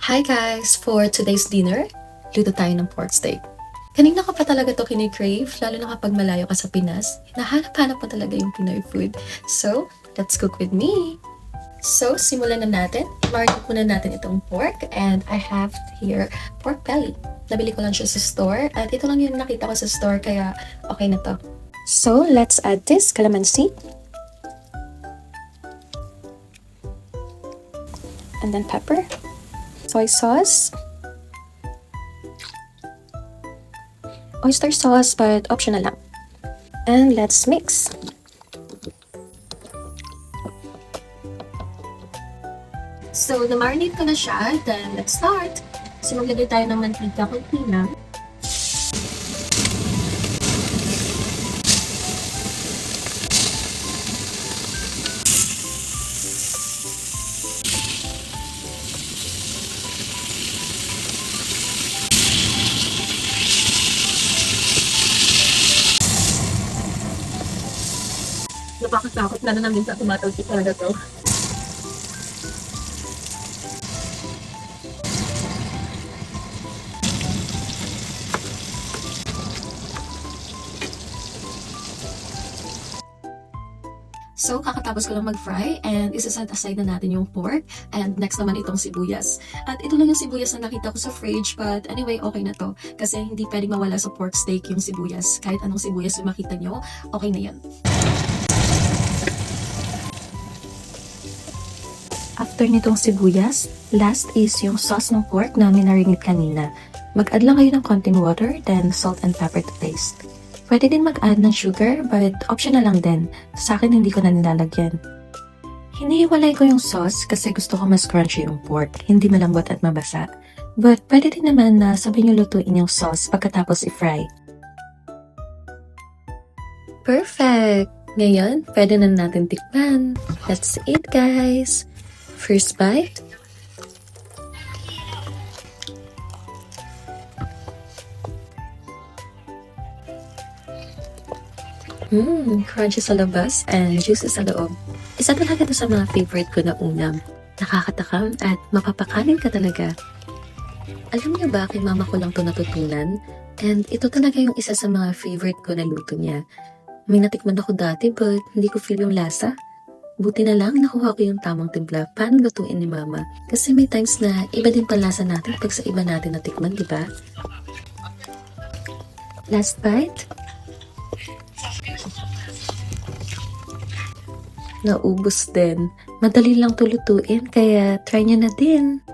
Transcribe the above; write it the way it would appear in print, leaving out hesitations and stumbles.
Hi guys! For today's dinner, luto tayo ng pork steak. Kanina ko pa talaga to kini-crave, lalo na kapag malayo ka sa Pinas. Hinahanap-hanap mo talaga yung Pinoy food. So, let's cook with me! So, simulan na natin. I-marinate muna natin itong pork and I have here pork belly. Nabili ko lang siya sa store at ito lang yung nakita ko sa store kaya okay na to. So, let's add this calamansi. And then pepper. Soy sauce, oyster sauce, but optional lang. And let's mix. So, na-marinate ko na siya. Then, let's start. So, maglagay tayo ng mantika kunti lang. Napakatakot na namin sa tomato soup talaga to. So, kakatapos ko lang mag-fry and isa-set aside na natin yung pork and next naman itong sibuyas. At ito lang yung sibuyas na nakita ko sa fridge but anyway, okay na to. Kasi hindi pwedeng mawala sa pork steak yung sibuyas. Kahit anong sibuyas yung makita nyo, okay na yan. After nitong sibuyas, last is yung sauce ng pork na minarinate kanina. Mag-add lang kayo ng konting water, then salt and pepper to taste. Pwede din mag-add ng sugar, but optional lang din. Sa akin, hindi ko na nilalagyan. Hinihiwalay ko yung sauce kasi gusto ko mas crunchy yung pork, hindi malambot at mabasa. But pwede din naman na sabay nyo lutuin yung sauce pagkatapos i-fry. Perfect! Ngayon, pwede na natin tikman. That's it, guys! First bite. Crunchy sa labas and juicy sa loob. Isa talaga ito sa mga favorite ko na ulam. Nakakatakam at mapapakanin ka talaga. Alam niyo ba, kay mama ko lang ito natutunan? And ito talaga yung isa sa mga favorite ko na luto niya. May natikman ako dati but hindi ko feel yung lasa. Buti na lang nakuha ko yung tamang timpla paano lutuin ni mama. Kasi may times na iba din panlasa natin pag sa iba natin natikman, di ba? Last bite. Naubos din. Madali lang to lutuin kaya try nyo na din.